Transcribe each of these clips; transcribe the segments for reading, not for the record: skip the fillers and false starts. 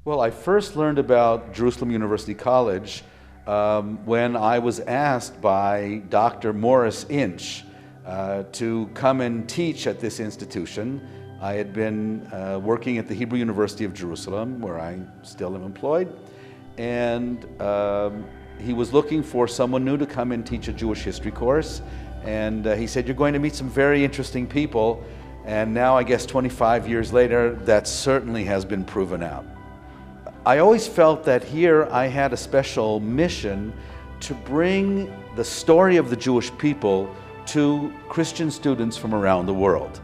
Well, I first learned about Jerusalem University College when I was asked by Dr. Morris Inch to come and teach at this institution. I had been working at the Hebrew University of Jerusalem, where I still am employed, and he was looking for someone new to come and teach a Jewish history course. And he said, "You're going to meet some very interesting people." And now, I guess 25 years later, that certainly has been proven out. I always felt that here I had a special mission to bring the story of the Jewish people to Christian students from around the world.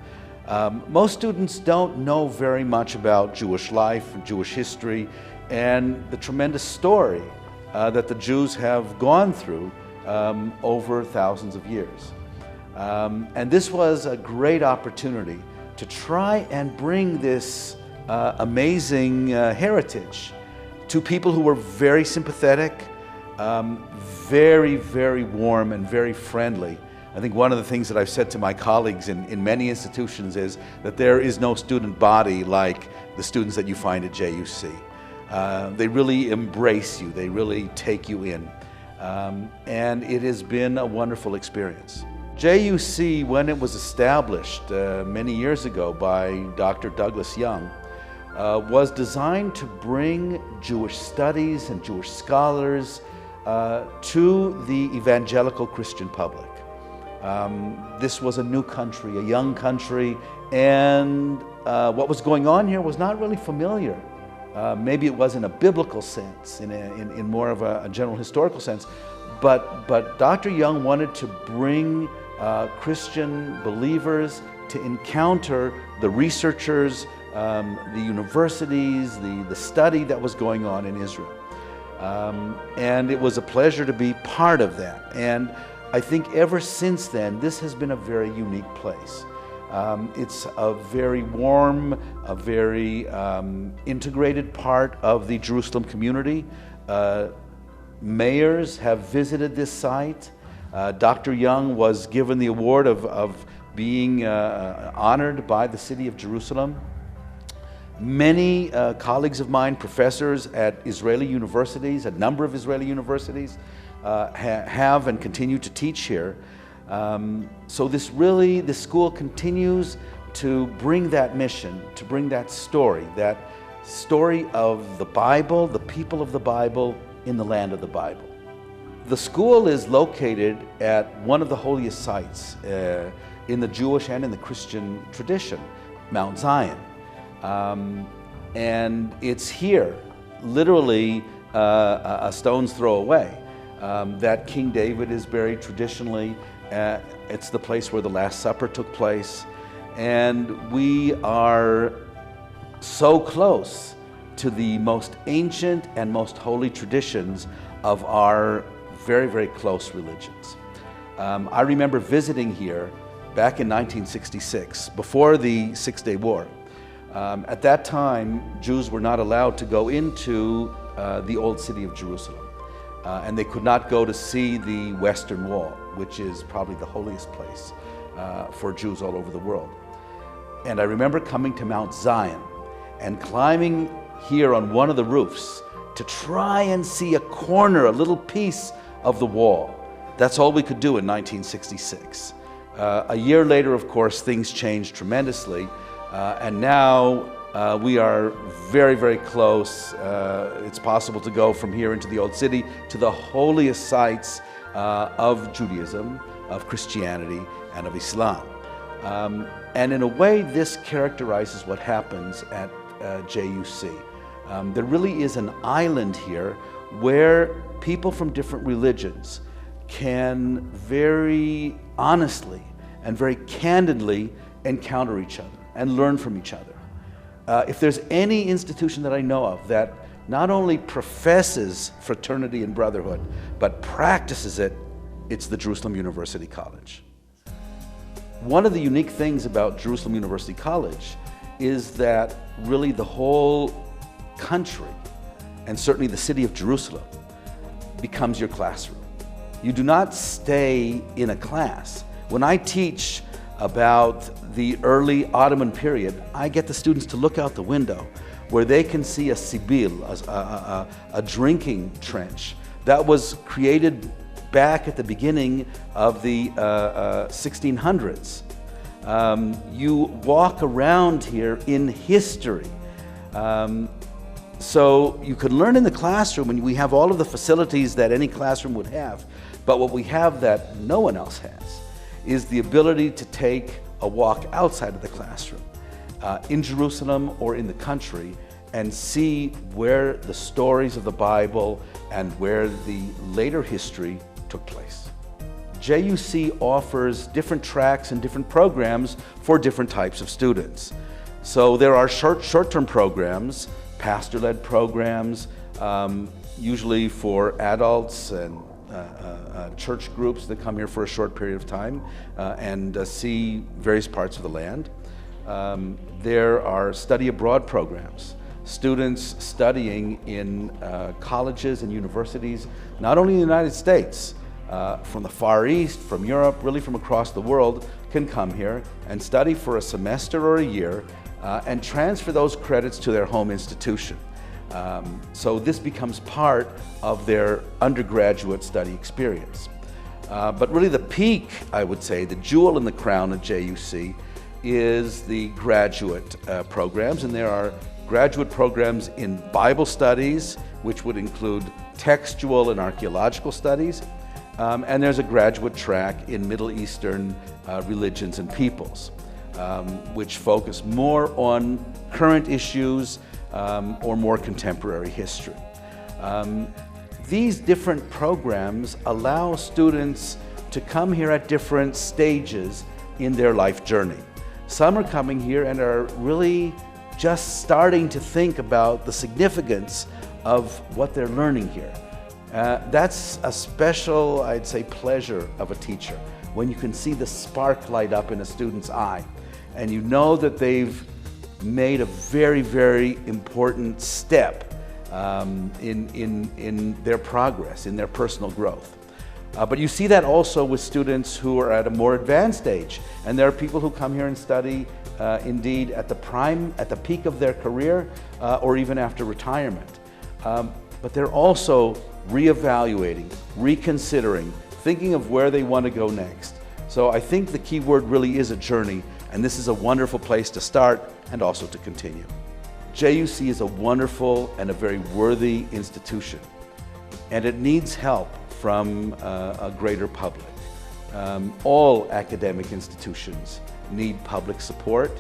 Most students don't know very much about Jewish life and Jewish history and the tremendous story that the Jews have gone through over thousands of years. And this was a great opportunity to try and bring this amazing heritage to people who were very sympathetic, very, very warm and very friendly. I think one of the things that I've said to my colleagues in many institutions is that there is no student body like the students that you find at JUC. They really embrace you, they really take you in. And it has been a wonderful experience. JUC, when it was established many years ago by Dr. Douglas Young, was designed to bring Jewish studies and Jewish scholars to the evangelical Christian public. This was a new country, a young country, and what was going on here was not really familiar. Maybe it was in a biblical sense, in more of a general historical sense, but Dr. Young wanted to bring Christian believers to encounter the researchers, the universities, the study that was going on in Israel. And it was a pleasure to be part of that. And I think ever since then, this has been a very unique place. It's a very warm, a very integrated part of the Jerusalem community. Mayors have visited this site. Dr. Young was given the award of being honored by the city of Jerusalem. Many colleagues of mine, professors at Israeli universities, a number of Israeli universities, have and continue to teach here. So this school continues to bring that mission, to bring that story of the Bible, the people of the Bible, in the land of the Bible. The school is located at one of the holiest sites in the Jewish and in the Christian tradition, Mount Zion. And it's here, literally a stone's throw away, that King David is buried traditionally. It's the place where the Last Supper took place. And we are so close to the most ancient and most holy traditions of our very, very close religions. I remember visiting here back in 1966, before the Six-Day War. At that time, Jews were not allowed to go into the old city of Jerusalem. And they could not go to see the Western Wall, which is probably the holiest place for Jews all over the world. And I remember coming to Mount Zion and climbing here on one of the roofs to try and see a corner, a little piece of the wall. That's all we could do in 1966. A year later, of course, things changed tremendously. And now we are very, very close. It's possible to go from here into the Old City to the holiest sites of Judaism, of Christianity, and of Islam. And in a way, this characterizes what happens at JUC. There really is an island here where people from different religions can very honestly and very candidly encounter each other and learn from each other. If there's any institution that I know of that not only professes fraternity and brotherhood, but practices it, it's the Jerusalem University College. One of the unique things about Jerusalem University College is that really the whole country, and certainly the city of Jerusalem, becomes your classroom. You do not stay in a class. When I teach about the early Ottoman period, I get the students to look out the window where they can see a sibil, a drinking trench that was created back at the beginning of the 1600s. You walk around here in history. So you can learn in the classroom, and we have all of the facilities that any classroom would have, but what we have that no one else has is the ability to take a walk outside of the classroom, in Jerusalem or in the country, and see where the stories of the Bible and where the later history took place. JUC offers different tracks and different programs for different types of students. So there are short-term programs, pastor-led programs, usually for adults and church groups that come here for a short period of time and see various parts of the land. There are study abroad programs, students studying in colleges and universities, not only in the United States, from the Far East, from Europe, really from across the world, can come here and study for a semester or a year and transfer those credits to their home institution. So this becomes part of their undergraduate study experience. But really the peak, I would say, the jewel in the crown at JUC is the graduate programs, and there are graduate programs in Bible studies, which would include textual and archaeological studies, and there's a graduate track in Middle Eastern religions and peoples, which focus more on current issues or more contemporary history. These different programs allow students to come here at different stages in their life journey. Some are coming here and are really just starting to think about the significance of what they're learning here. That's a special, I'd say, pleasure of a teacher, when you can see the spark light up in a student's eye and you know that they've made a very, very important step in their progress, in their personal growth. But you see that also with students who are at a more advanced age, and there are people who come here and study indeed at the peak of their career or even after retirement. But they're also reevaluating, reconsidering, thinking of where they want to go next. So I think the key word really is a journey, and this is a wonderful place to start and also to continue. JUC is a wonderful and a very worthy institution, and it needs help from a greater public. All academic institutions need public support.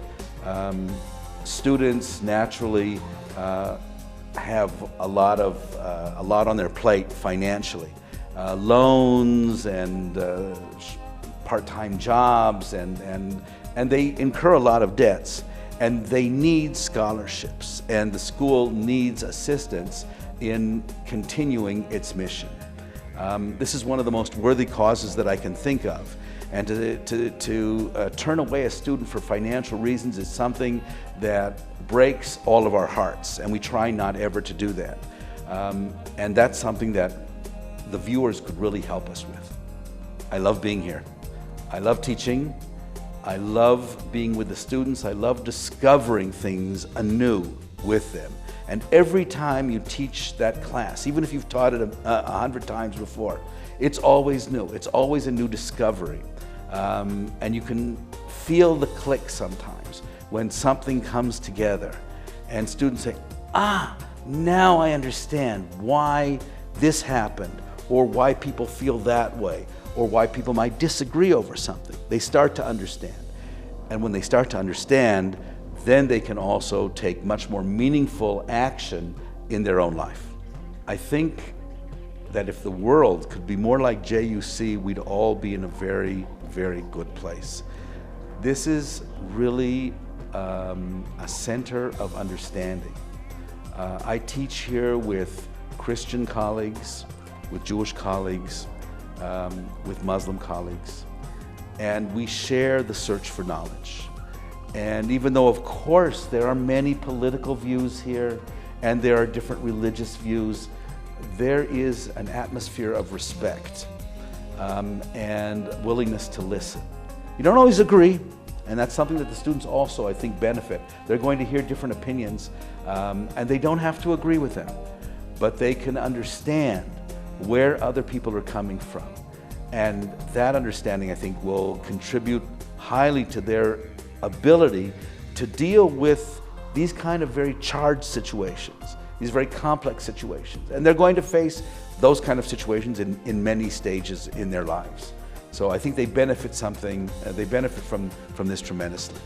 Students naturally have a lot on their plate financially. Loans and part-time jobs, and they incur a lot of debts, and they need scholarships, and the school needs assistance in continuing its mission. This is one of the most worthy causes that I can think of, and to turn away a student for financial reasons is something that breaks all of our hearts, and we try not ever to do that. And that's something that the viewers could really help us with. I love being here. I love teaching. I love being with the students. I love discovering things anew with them. And every time you teach that class, even if you've taught it 100 times before, it's always new. It's always a new discovery. And you can feel the click sometimes when something comes together and students say, now I understand why this happened, or why people feel that way, or why people might disagree over something. They start to understand. And when they start to understand, then they can also take much more meaningful action in their own life. I think that if the world could be more like JUC, we'd all be in a very, very good place. This is really a center of understanding. I teach here with Christian colleagues, with Jewish colleagues, with Muslim colleagues, and we share the search for knowledge. And even though, of course, there are many political views here and there are different religious views, there is an atmosphere of respect and willingness to listen. You don't always agree, And that's something that the students also, I think, benefit. They're going to hear different opinions, and they don't have to agree with them, but they can understand where other people are coming from. And that understanding, I think, will contribute highly to their ability to deal with these kind of very charged situations, these very complex situations. And they're going to face those kind of situations in many stages in their lives. So I think they benefit from this tremendously.